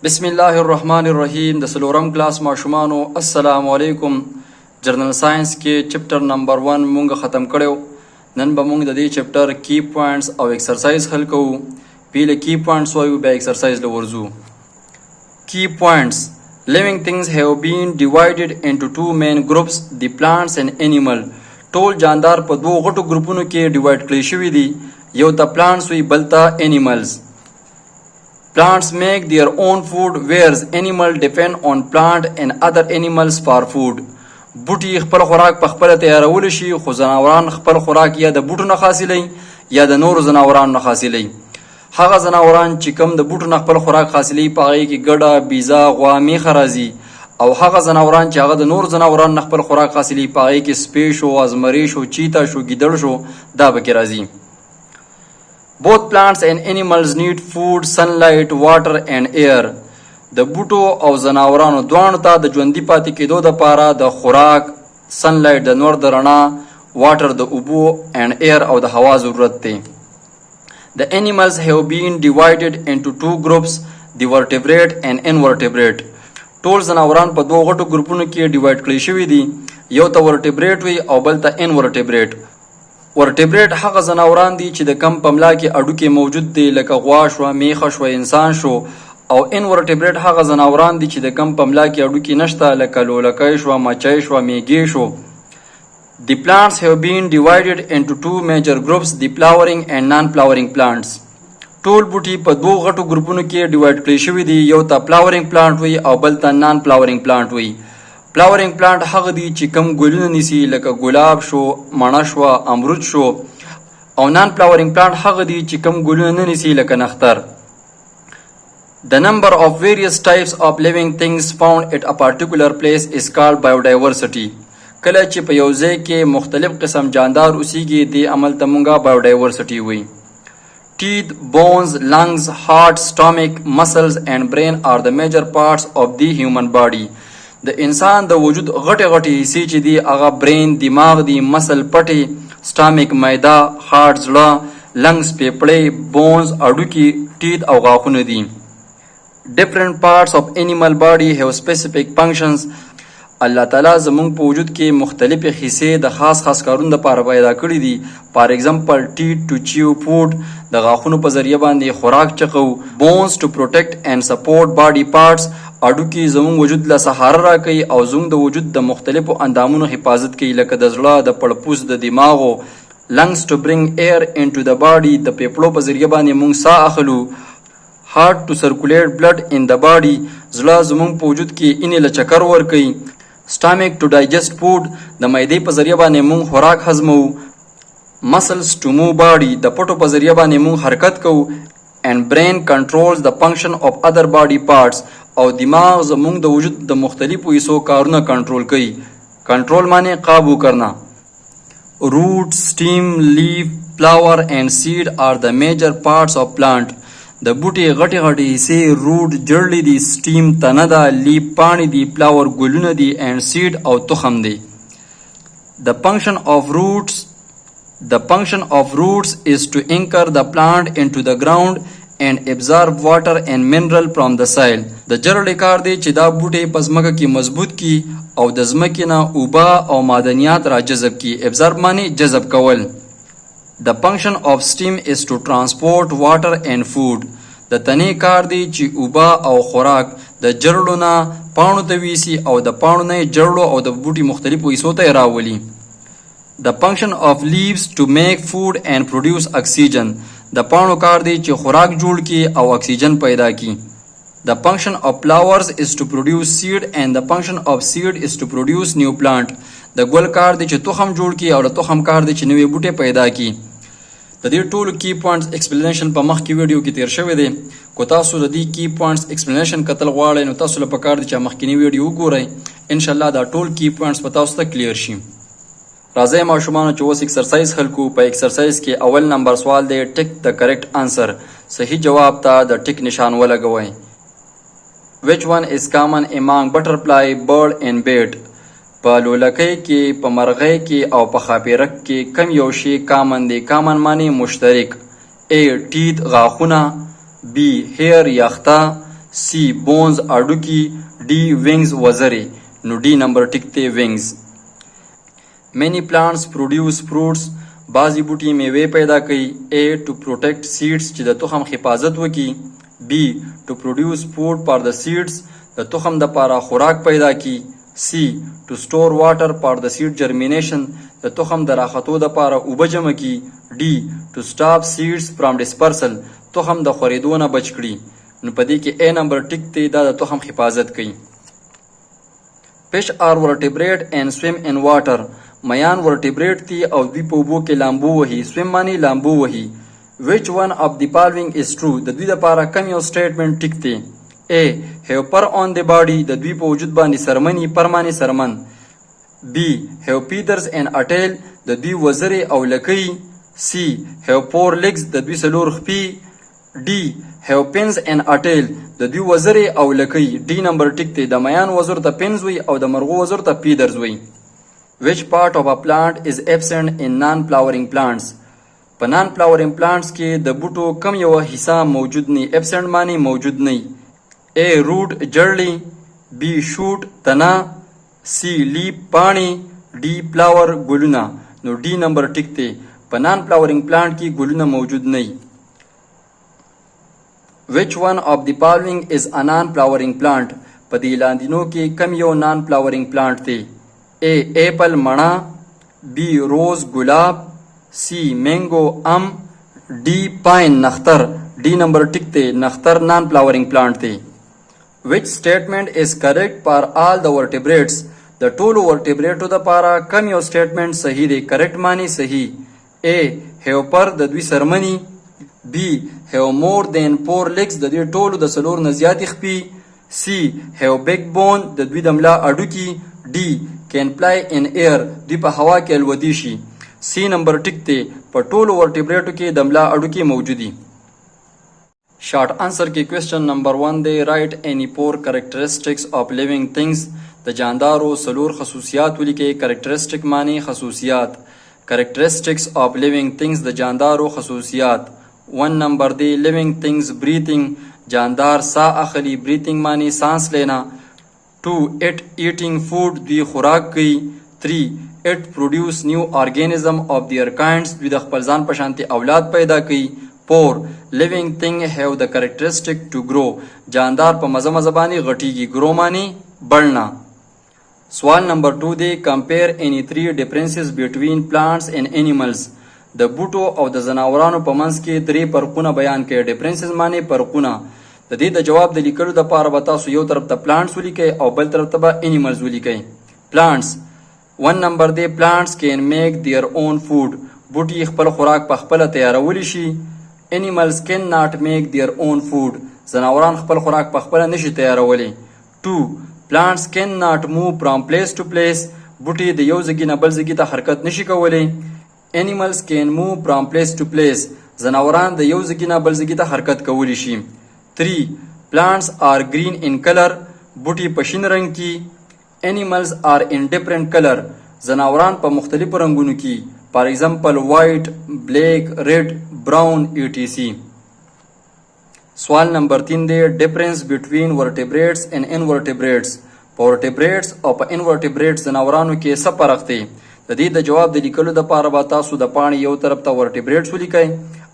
بسم الله الرحمن الرحیم د سلورم کلاس ماشومانو السلام علیکم. جرنل ساينس کې چپټر نمبر 1 مونږ ختم کړو. نن به مونږ د دې چپټر کی پوینټس او ایکسرسایز حل کوو. پیله کی پوینټس وایو بیا ایکسرسایز لورځو. کی پوینټس: living things have been divided into two main groups, the plants and animal. ټول جاندار په دوه غټو ګروپونو کې ډیوایډ کړی شوی دي. یو ته plants وی بل ته animals. Plants make their own food, whereas animals depend on plant and other animals for food. بوټي خپل خوراک په خپل تیارول شي، خو ځناوران خپل خوراک یا د بوټو نه حاصلوي یا د نورو ځناورانو نه حاصلوي. هغه ځناوران چې کوم د بوټو نه خپل خوراک حاصلوي په هغې کې ګډه، بیزه، غوا، میخه راځي، او هغه ځناوران چې هغه د نورو ځناورانو نه خپل خوراک حاصلوي په هغې کې سپی شو، ازمري شو، چیتا شو، ګیدړ شو، دا پکې راځي. Both plants and animals need food, sunlight, water and air. د بوټو او ځناورانو دواړو ته د ژوندي پاتې کېدو دپاره د خوراک، سنلایټ د نور د رڼا، واټر د اوبو and air او د هوا ضرورت دی. The animals have been divided into two groups, the vertebrate and invertebrate. ټول ځناوران په دوه غټو ګروپونو کې ډیوایډ کړی شوي دي. یو ته ورټیبریټ وي او بل ته انورټیبریټ. ورټیبریټ هغه ځناوران دي چې د کم په ملا کې اډوکې موجود دي، لکه غوا شوه، میخه شوه، انسان شو. او انورټیبریټ هغه ځناوران دي چې د کم په ملا کې اډوکې نشته، لکه لولکی شوه، مچۍ شوه، میږې شو. The plants have been divided into two major groups, the flowering and non-flowering plants. ټول بوټي په دوه غټو ګروپونو کې ډیوایډ کړی شوي دي. یو ته فلاورینګ پلانټ وي او بل ته نان فلاورینګ پلانټ وي. فلاورینګ پلانټ هغه دي چې کم ګلونه نیسي، لکه ګلاب شو، مڼه شوه، امرود شو. او نان فلاورینګ پلانټ هغه دي چې کم ګلونه نه نیسي، لکه نختر. The number of various types of living things found at a particular place is called biodiversity. کله چې په یو ځای کې مختلف قسم جاندار اوسیږي، دې عمل ته مونږه biodiversity وایي. Teeth, bones, lungs, heart, stomach, muscles and brain are the major parts of the human body. د انسان د وجود غټې غټې حصې چې دي هغه برین، دماغ دی، مسل پټې، سټامک معده، هارټ زړه، لنګز پیپړې، بونز اډوکي، ټیت او غاښونه دي. ډفرنٹ پارټس آف انیمل باډي هیو سپیسیفیک فنکشنز. الله تعالی زمونږ په وجود کې مختلفې حصې د خاص خاص کارونو لپاره پیدا کړي دي. فار ایگزامپل ټیت ټو چیو فوډ، د غاښونو په ذریعه باندې خوراک چقو. بونز ټو پروټیکټ اینڈ سپورټ باډي پارټس، اډوکي زموږ وجود له سهاره راکوي او زموږ د وجود د مختلفو اندامونو حفاظت کوي، لکه د زړه، د پړپوس، د دماغو. لنګز ټو برنګ ایر انټو د باډي، د پیپړو په ذریعه باندې موږ ساه اخلو. هارټ ټو سرکولیټ بلډ ان د باډي، زړه زموږ په وجود کې اینې له چکر ورکوي. سټامک ټو ډایجسټ فوډ، د معدې په ذریعه باندې موږ خوراک هضموو. مسلز ټو موو باډي، د پټو په ذریعه باندې موږ حرکت کوو. and brain controls the function of other body parts، او دماغ زمونږ د وجود د مختلفو حصو کارونه کنټرول کوي. کنټرول معنی قابو کرنا. روٹ، سټیم، لیف، فلاور and seed are the major parts of plant. د بوټي غټې غټې حصې روٹ جړلې دي، سټیم تنه ده، لیف پاڼې دي، فلاور ګلونه دي and seed او تخم دی. The function of roots is to anchor the plant into the ground and absorb water and mineral from the soil. د جړلې کار دی چې دا بوټي په ځمکه کې مضبوط کی او د ځمکې نه اوبه او معدنیات را جذب کی. absorb معنی جذب کول. The function of stem is to transport water and food. د تنې کار دی چې اوبه او خوراک د جړلو نه پاڼو ته ویسي او د پاڼو نه جړلو او د بوټي مختلفو حصو ته راولي. The function of leaves to make food and produce oxygen. د پاڼو کار دی چې خوراک جوړ کی او اکسیجن پیدا کی. The function of flowers is to produce seed and the function of seed is to produce new plant. د ګل کار دی چې تخم جوړ کی او د تخم کار دی چې نوې بوټي پیدا کی. د دې ټولو کی پوینټس ایکسپلینیشن په مخکې ویډیو کې تیر شوی دی. کو تاسو د دې کی پوینټس ایکسپلینیشن کتل غواړئ نو تاسو له پکار دی چې مخکینی ویډیو وګورئ. ان شاء الله دا ټول کی پوینټس په تاسو ته کلیر شي. راځئ ماشومانو چې اوس ایکسرسایز حل کوو. په ایکسرسایز کې اول نمبر سوال دی ټیک د کریکټ آنسر. صحیح جواب ته د ټیک نشان ولګوئ. Which one is common among butterfly, bird and bat؟ په لولکۍ کې، په مرغۍ کې او په خاپیرک کې کم یو شی کامن دی؟ کامن معنی مشترک. A. ټیت غاښونه، B. هیر یخته، سی بونز اډوکی D wings وزرې نو डी نمبر ټیک دی wings. many plants produce fruits بعضی بوټي میوې پیدا کوي. A to protect seeds چې د تخم حفاظت وکړي. B to produce food for the seeds د تخم د پاره خوراک پیدا کی. C to store water for the seed germination د تخم د راختو د پاره اوبه جمع کی. D to stop seeds from dispersal تخم د خورېدو نه بچ کړي. نو په دې کې A نمبر ټیک دی دا د تخم حفاظت کوي. Fish are vertebrate and swim in water میان ورټیبریټ دي او دوی په اوبو کې لامبو وهي. سویم معنی لامبو وهي. which one of the following is true د دوی لپاره کوم یو سټیټمنټ ټیک دی؟ A have fur on the body د دوی په وجود باندې سرمنی پر معنی سرمن. B have feathers and a tail د دوی وزرې او لکۍ. C have 4 legs د دوی څلور خپې. D have pins and a tail د دوی وزرې او لکۍ. D نمبر ټیک دی. د میان وزر ته پینز وي او د مرغو وزر ته feathers وي. which part of a plant is absent in non-flowering plants په نان فلاورینګ پلانټس کې د بوټو کم یو حصہ موجود نه. absent معنی موجود نه. A root جړلی. B shoot تنا. C leaf پاڼې. D flower ګلونه. نو D نمبر ټیک دی. په نان فلاورینګ پلانټ کې ګلونه موجود نه. which one of the following is a non-flowering plant په دې لاندینو کې کم یو نان فلاورینګ پلانټ دی؟ A apple مڼه. B روز ګلاب. C مینگو ام. D پاین نختر. D نمبر ټیک دی. نختر نان فلاورینګ پلانټ دی. which statement is correct for all the vertebrates د ټولو ورټیبریټو د پاره کم یو سټیټمنټ صحیح دی؟ کریکټ معنی صحیح. A have پر د دوی سرمنی. B have more than 4 legs د دوی ټولو د څلور نه زیاتې خپې. C have big bone د دوی د ملا اډوکي. D can fly in air دوی په هوا کې الوتی شي. C نمبر ټیک دی. په ټولو ورټیبریټو کې د ملا اډوکي موجودي. شارټ انسر کې کوېسچن نمبر 1 دی. رائټ any 4 characteristics of living things د جاندارو څلور خصوصیات ولیکئ. characteristic معنی خصوصیات. characteristics of living things د جاندارو خصوصیات. 1 نمبر دی. living things breathing جاندار سا اخلي. breathing معنی سانس لینا. 2 it eating food دوی خوراک کوي. 3 it produce new organism of their kinds دوی د خپل ځان په شانتي اولاد پیدا کوي. 4 living thing have the characteristic to grow جاندار په مزه مزه باندې غټیږي. grow معنی بڑھنا. سوال نمبر 2 دی. compare any 3 differences between plants and animals د بوټو او د ځناورانو په منځ کې 3 فرقونه بیان کړئ. differences معنی فرقونه. د دې د جواب د لیکلو د پاره به تاسو یو طرف ته plants ولیکئ او بل طرف ته به animals ولیکئ. plants 1 نمبر دی. plants can make their own food بوټي خپل خوراک په خپل تیارولی شي. animals cannot make their own food ځناوران خپل خوراک په خپل نشي تیارولی. 2 plants cannot move from place to place بوټي د یو ځای نه بل ځای ته حرکت نشي کولی. animals can move from place to place ځناوران د یو ځای نه بل ځای ته حرکت کولی شي. 3 plants are green in color بوټي په شین رنګ کې. animals are in different color ځناوران په مختلفو رنګونو کې. for example white, black, red, brown etc. سوال نمبر 3 دی. difference between vertebrates and invertebrates په vertebrates او په invertebrates ځناورانو کې څه فرق دی؟ د دې د جواب د لیکلو د پاره به تاسو د پاڼې یو طرف ته vertebrates ولیکئ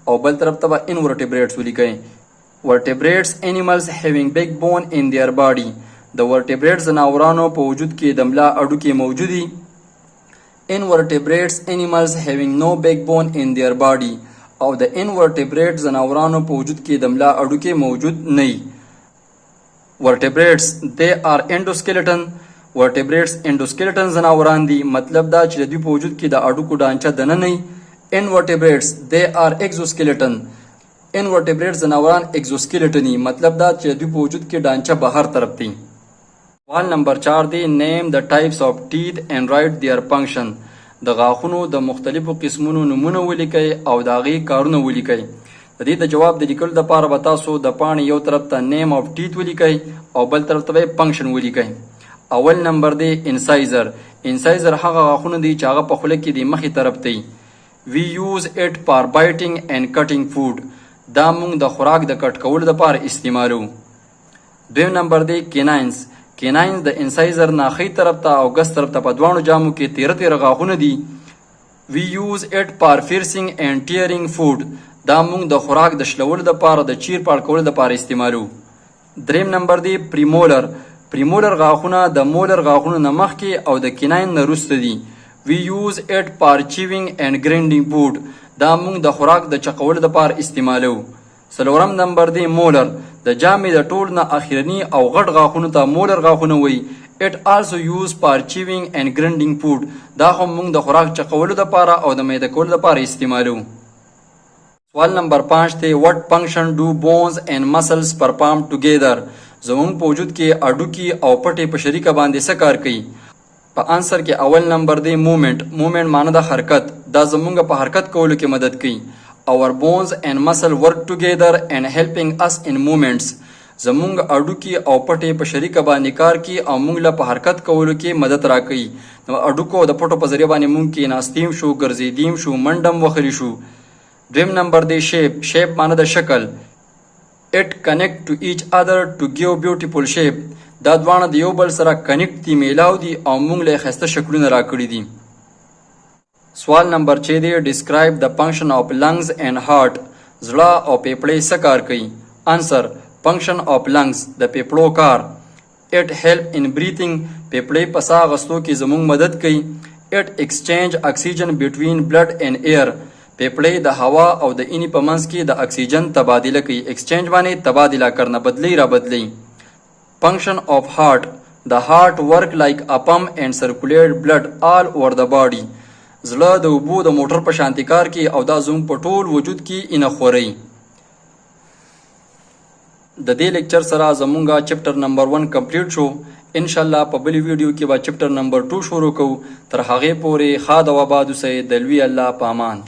او بل طرف ته به invertebrates ولیکئ. vertebrates animals having big bone in their body د vertebrates ځناورانو په وجود کې د ملا اډوکي موجودي. invertebrates animals having no backbone in their body او د invertebrates ځناورانو په وجود کې د ملا اډوکي موجود نه. vertebrates they are endoskeleton vertebrates endoskeleton ځناوران دي مطلب دا چې د دوی په وجود کې د اډوکو ډانچه دننه نه. invertebrates they are exoskeleton invertebrates ځناوران exoskeleton مطلب دا چې د دوی په وجود کې ډانچه بهر طرف دي. سوال نمبر 4 دی. name the types of teeth and write their function د غاښونو د مختلفو قسمونو نمونه ولیکئ او د هغې کارونه ولیکئ. د دې د جواب د لیکلو دپاره به تاسو د پاڼې یو طرف ته name of teeth ولیکئ او بل طرف ته به function ولیکئ. اول نمبر دی. incisor incisor هغه غاښونه دي چې هغه په خوله کې د مخې طرف دی. we use it for biting and cutting food دا موږ د خوراک د کټ کولو دپاره استعمالو. دویم نمبر دی کیناینز. کیناینز د انسایزر ناخی طرف ته او ګس طرف ته په دواړو جامو کې تیره تیره غاښونه دي. وی یوز اټ فار فیرسینګ اینڈ ټیرینګ فوډ. دا موږ د خوراک د شلولو دپاره د چیر پاړ کولو دپاره استعمالو. دریم نمبر دی پریمولر. پریمولر غاښونه د مولر غاښونو نه مخکې او د کیناین نه وروسته دي. وی یوز اټ فار چیوینګ اینڈ ګرینډینګ فوډ. دا موږ د خوراک د چقولو دپاره استعمالو. څلورم نمبر دی مولر. د جامې د ټول نه اخرني او غټ غاښونو ته مولر غاښونه وایي. It also used for chewing and grinding food. دا هم موږ د خوراک چقولو دپاره او د میده کولو دپاره استعمالو. سوال نمبر 5 دی what function do bones and muscles perform together. زموږ په وجود کې اډوکي او پټې په شریکه باندې څه کار کوي؟ په انسر کې اول نمبر دی موومنټ. موومنټ معنی د حرکت. دا زموږ په حرکت کولو کې مدد کوي. Our bones and muscle work together and helping us in movements. زمونږ اډوکي او پټې په شریکه باندې کار کوي او موږ له په حرکت کولو کې مدد راکوي. نو اډوکو د پټو په ذریعه باندې موږ کېناستیم شو، ګرځېدیم شو، منډم وخلی شو. دویم نمبر دی شیپ. شیپ معنی د شکل. It connect to each other to give beautiful shape. دا دواړه د یو بل سره کنیکټ دي، میلاو دي او موږ له ښایسته شکلونه راکړي دي. سوال نمبر 6 دی describe the function of lungs and heart. زړه او پیپړې څه کار کوي؟ انسر function of lungs. د پیپړو کار. It help in breathing. پیپړې په ساه اخیستو کې زموږ مدد کوي. It exchange oxygen between blood and air. پیپړې د هوا او د اینې په منځ کې د اکسیجن تبادله کوي. exchange باندې تبادله کرنا، بدلی را بدلی. function of heart. The heart work like a pump and circulate blood all over the body. زړه د اوبو د موټر په شانتي کار کوي او دا زموږ په ټول وجود کې اینه خوري. د دې لیکچر سره زمونږه چپټر نمبر 1 کمپلیټ شو. ان شاء الله په بلی ویډیو کې به چپټر نمبر 2 شروع کوو. تر هغې پورې ښاد او آباد اوسئ. د لوی الله په امان.